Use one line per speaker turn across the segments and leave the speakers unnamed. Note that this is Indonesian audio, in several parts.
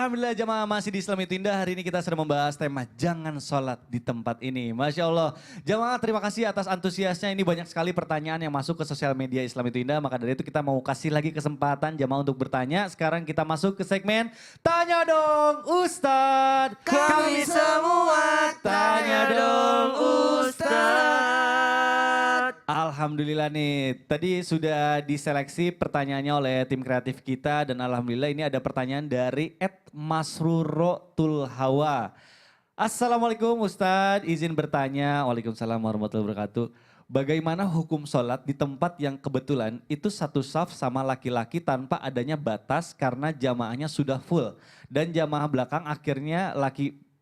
Alhamdulillah jamaah masih di Islam Itu Indah. Hari ini kita sedang membahas tema jangan sholat di tempat ini. Masya Allah. Jamaah terima kasih atas antusiasnya. Ini banyak sekali pertanyaan yang masuk ke sosial media Islam Itu Indah. Maka dari itu kita mau kasih lagi kesempatan jamaah untuk bertanya. Sekarang kita masuk ke segmen Tanya Dong Ustadz. Kami semua tanya dong Ustadz. Alhamdulillah nih, tadi sudah diseleksi pertanyaannya oleh tim kreatif kita dan alhamdulillah ini ada pertanyaan dari @masruro_tulhawa. Assalamualaikum Ustadz, izin bertanya. Waalaikumsalam warahmatullahi wabarakatuh. Bagaimana hukum sholat di tempat yang kebetulan itu satu saf sama laki-laki tanpa adanya batas karena jamaahnya sudah full. Dan jamaah belakang akhirnya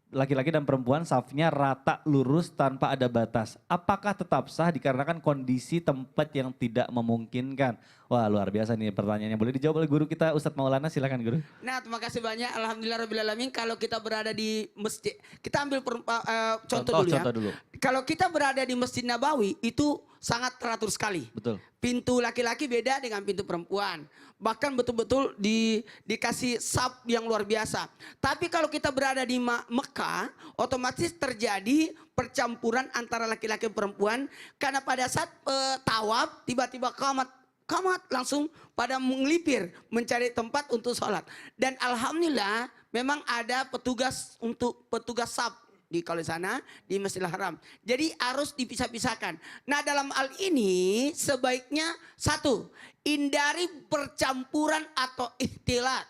laki-laki dan perempuan safnya rata lurus tanpa ada batas. Apakah tetap sah dikarenakan kondisi tempat yang tidak memungkinkan? Wah luar biasa nih pertanyaannya. Boleh dijawab oleh guru kita Ustadz Maulana, silakan guru.
Nah terima kasih banyak. Alhamdulillahirrahmanirrahim. Kalau kita berada di masjid, kita ambil contoh dulu ya.
Dulu.
Kalau kita berada di Masjid Nabawi itu sangat teratur sekali.
Betul.
Pintu laki-laki beda dengan pintu perempuan. Bahkan betul-betul dikasih saf yang luar biasa. Tapi kalau kita berada di Mekah, otomatis terjadi percampuran antara laki-laki dan perempuan. Karena pada saat tawaf, tiba-tiba kamat langsung pada mengelipir mencari tempat untuk sholat. Dan alhamdulillah memang ada petugas saf di kalau sana di Masjidil Haram. Jadi harus dipisah-pisahkan. Nah dalam hal ini sebaiknya satu, hindari percampuran atau ikhtilat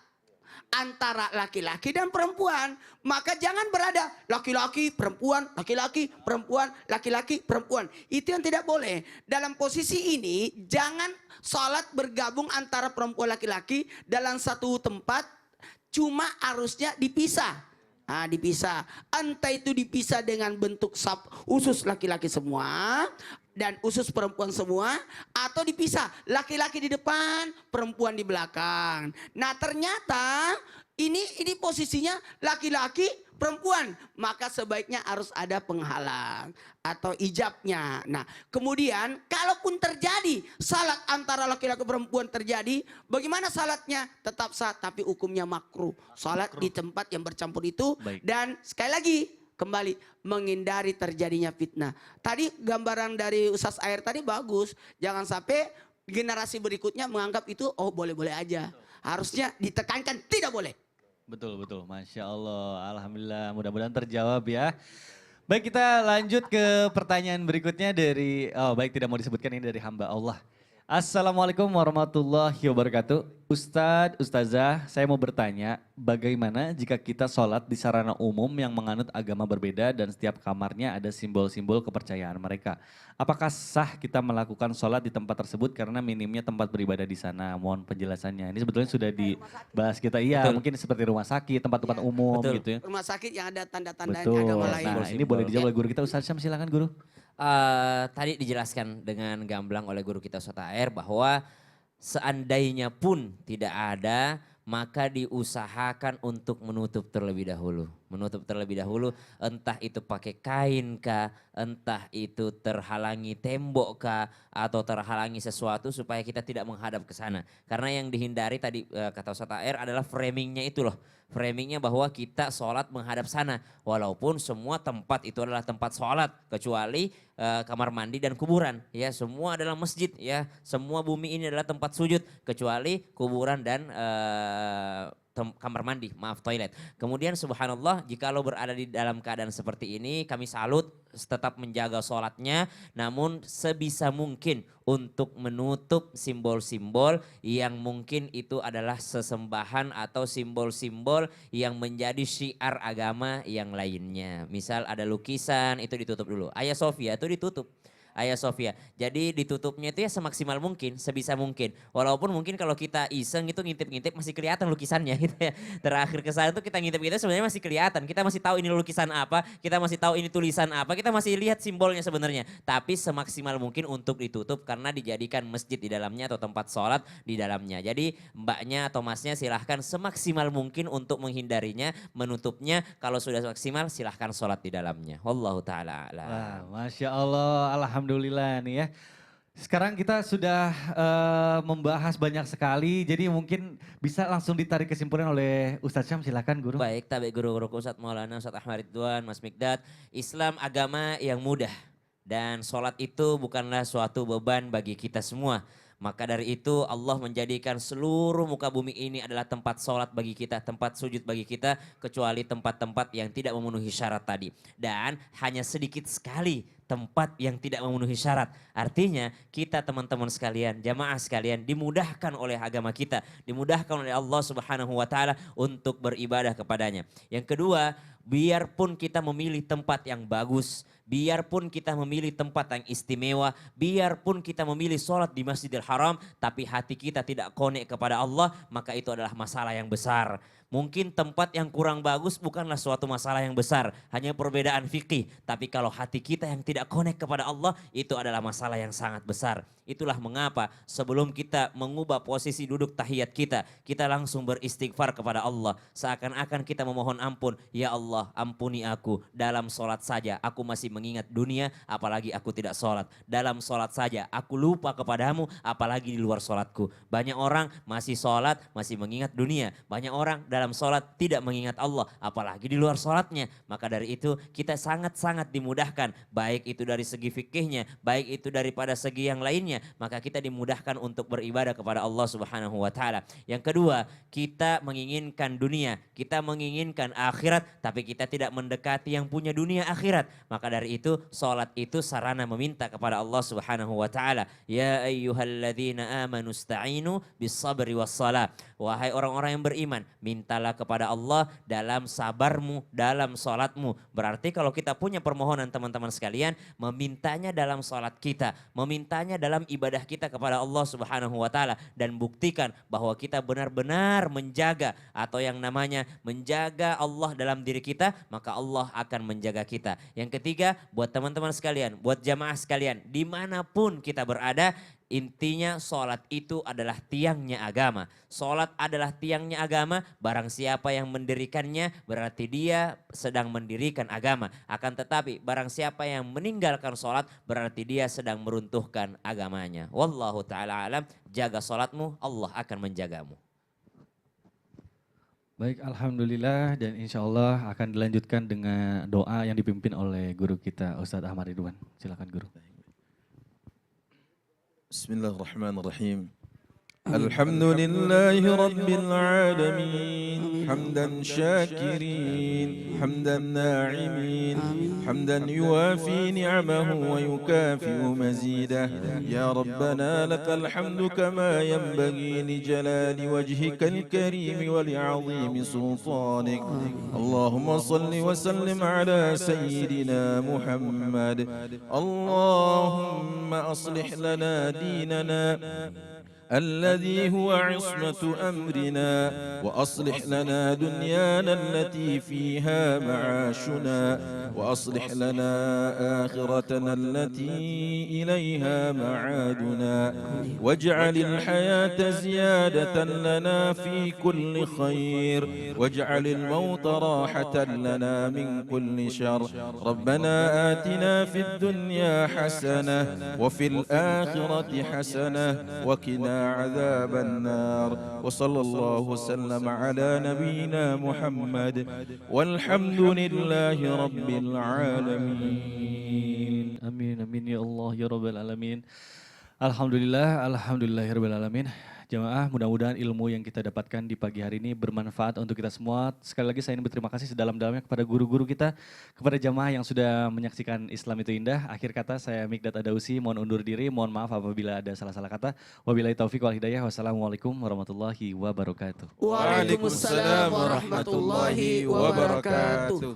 antara laki-laki dan perempuan. Maka jangan berada laki-laki, perempuan, laki-laki, perempuan, laki-laki, perempuan. Itu yang tidak boleh. Dalam posisi ini jangan sholat bergabung antara perempuan laki-laki dalam satu tempat. Cuma harusnya dipisah. Nah, dipisah. Entah itu dipisah dengan bentuk saf usus laki-laki semua dan usus perempuan semua, atau dipisah laki-laki di depan, perempuan di belakang. Nah, ternyata ini posisinya laki-laki perempuan, maka sebaiknya harus ada penghalang atau ijabnya. Nah, kemudian kalaupun terjadi salat antara laki-laki perempuan terjadi, bagaimana salatnya? Tetap sah tapi hukumnya makruh. Salat di tempat yang bercampur itu.
Baik.
Dan sekali lagi kembali menghindari terjadinya fitnah. Tadi gambaran dari Ustaz Air tadi bagus. Jangan sampai generasi berikutnya menganggap itu oh boleh-boleh aja. Harusnya ditekankan tidak boleh.
Betul, betul. Masya Allah. Alhamdulillah mudah-mudahan terjawab ya. Baik kita lanjut ke pertanyaan berikutnya dari, baik tidak mau disebutkan ini dari hamba Allah. Assalamualaikum warahmatullahi wabarakatuh. Ustadz, Ustazah, saya mau bertanya bagaimana jika kita sholat di sarana umum yang menganut agama berbeda dan setiap kamarnya ada simbol-simbol kepercayaan mereka. Apakah sah kita melakukan sholat di tempat tersebut karena minimnya tempat beribadah di sana? Mohon penjelasannya. Ini sebetulnya sudah dibahas kita, iya
Betul.
mungkin seperti rumah sakit, tempat-tempat umum
Betul.
gitu ya.
Rumah sakit yang ada tanda-tanda
Betul.
agama lain.
Nah ini boleh dijawab oleh guru kita Ustaz Syam, silakan guru.
Tadi dijelaskan dengan gamblang oleh guru kita Ustaz Air bahwa seandainya pun tidak ada, maka diusahakan untuk menutup terlebih dahulu. Menutup terlebih dahulu, entah itu pakai kain kah, entah itu terhalangi tembok kah, atau terhalangi sesuatu supaya kita tidak menghadap ke sana. Karena yang dihindari tadi kata Ustaz Air adalah framingnya itu loh. Framingnya bahwa kita sholat menghadap sana. Walaupun semua tempat itu adalah tempat sholat. Kecuali kamar mandi dan kuburan. Ya, semua adalah masjid. Ya, semua bumi ini adalah tempat sujud. Kecuali kuburan dan kamar mandi, maaf toilet. Kemudian subhanallah jikalau berada di dalam keadaan seperti ini kami salut tetap menjaga sholatnya. Namun sebisa mungkin untuk menutup simbol-simbol yang mungkin itu adalah sesembahan atau simbol-simbol yang menjadi syiar agama yang lainnya. Misal ada lukisan itu ditutup dulu. Hagia Sophia itu ditutup. Hagia Sophia. Jadi ditutupnya itu ya semaksimal mungkin, sebisa mungkin. Walaupun mungkin kalau kita iseng itu ngintip-ngintip masih kelihatan lukisannya gitu ya. Terakhir ke sana itu kita ngintip-ngintip sebenarnya masih kelihatan. Kita masih tahu ini lukisan apa, kita masih tahu ini tulisan apa, kita masih lihat simbolnya sebenarnya. Tapi semaksimal mungkin untuk ditutup karena dijadikan masjid di dalamnya atau tempat sholat di dalamnya. Jadi mbaknya atau masnya silahkan semaksimal mungkin untuk menghindarinya, menutupnya. Kalau sudah maksimal silahkan sholat di dalamnya. Wallahu ta'ala a'lam.
Wah, Masya Allah, Alhamdulillah nih ya. Sekarang kita sudah membahas banyak sekali, jadi mungkin bisa langsung ditarik kesimpulan oleh Ustadz Syam, silakan guru.
Baik, tabi guru-guru Ustadz Maulana, Ustadz Ahmad Ridwan, Mas Mikdad. Islam agama yang mudah dan sholat itu bukanlah suatu beban bagi kita semua. Maka dari itu Allah menjadikan seluruh muka bumi ini adalah tempat sholat bagi kita, tempat sujud bagi kita, kecuali tempat-tempat yang tidak memenuhi syarat tadi. Dan hanya sedikit sekali tempat yang tidak memenuhi syarat. Artinya kita teman-teman sekalian, jamaah sekalian dimudahkan oleh agama kita, dimudahkan oleh Allah Subhanahu wa taala untuk beribadah kepadanya. Yang kedua, biarpun kita memilih tempat yang bagus, biarpun kita memilih tempat yang istimewa, biarpun kita memilih sholat di Masjidil Haram, tapi hati kita tidak konek kepada Allah, maka itu adalah masalah yang besar. Mungkin tempat yang kurang bagus bukanlah suatu masalah yang besar, hanya perbedaan fikih. Tapi kalau hati kita yang tidak konek kepada Allah, itu adalah masalah yang sangat besar. Itulah mengapa sebelum kita mengubah posisi duduk tahiyat kita langsung beristighfar kepada Allah. Seakan-akan kita memohon ampun, ya Allah ampuni aku, dalam sholat saja aku masih mengingat dunia, apalagi aku tidak sholat. Dalam sholat saja aku lupa kepadamu, apalagi di luar sholatku. Banyak orang masih sholat, masih mengingat dunia. Banyak orang dalam sholat tidak mengingat Allah, apalagi di luar sholatnya. Maka dari itu kita sangat-sangat dimudahkan, baik itu dari segi fikihnya, baik itu daripada segi yang lainnya, maka kita dimudahkan untuk beribadah kepada Allah Subhanahu wa taala. Yang kedua, kita menginginkan dunia, kita menginginkan akhirat, tapi kita tidak mendekati yang punya dunia akhirat. Maka dari itu sholat itu sarana meminta kepada Allah Subhanahu wa taala. Ya ayyuhalladzina amanu ista'inu bis sabri was shalah. Wahai orang-orang yang beriman, mintalah kepada Allah dalam sabarmu, dalam sholatmu. Berarti kalau kita punya permohonan teman-teman sekalian, memintanya dalam sholat kita, memintanya dalam ibadah kita kepada Allah Subhanahu wa taala, dan buktikan bahwa kita benar-benar menjaga atau yang namanya menjaga Allah dalam diri kita, maka Allah akan menjaga kita. Yang ketiga, buat teman-teman sekalian, buat jamaah sekalian, dimanapun kita berada, intinya sholat itu adalah tiangnya agama. Sholat adalah tiangnya agama, barang siapa yang mendirikannya berarti dia sedang mendirikan agama. Akan tetapi barang siapa yang meninggalkan sholat berarti dia sedang meruntuhkan agamanya. Wallahu ta'ala alam, jaga sholatmu, Allah akan menjagamu.
Baik, alhamdulillah, dan insya Allah akan dilanjutkan dengan doa yang dipimpin oleh guru kita Ustadz Ahmad Ridwan. Silakan guru.
بسم الله الرحمن الرحيم الحمد لله رب العالمين حمدا شاكرين حمدا ناعمين حمدا يوافي نعمه ويكافئ مزيده يا ربنا لك الحمد كما ينبغي لجلال وجهك الكريم ولعظيم سلطانك اللهم صل وسلم على سيدنا محمد اللهم أصلح لنا ديننا الذي هو عصمة أمرنا وأصلح لنا دنيانا التي فيها معاشنا وأصلح لنا آخرتنا التي إليها معادنا واجعل الحياة زيادة لنا في كل خير واجعل الموت راحة لنا من كل شر ربنا آتنا في الدنيا حسنة وفي الآخرة حسنة وقنا عذاب النار وصلى الله وسلم على نبينا محمد والحمد لله رب العالمين
Amin, amin ya Allah ya Rabbal Alamin. Alhamdulillah, alhamdulillahirabbil alamin. Jamaah, mudah-mudahan ilmu yang kita dapatkan di pagi hari ini bermanfaat untuk kita semua. Sekali lagi saya ingin berterima kasih sedalam-dalamnya kepada guru-guru kita, kepada jamaah yang sudah menyaksikan Islam itu indah. Akhir kata saya Mikdad Adausi, mohon undur diri, mohon maaf apabila ada salah-salah kata. Wabillahi taufiq wal hidayah, wassalamualaikum warahmatullahi wabarakatuh.
Waalaikumsalam warahmatullahi wabarakatuh.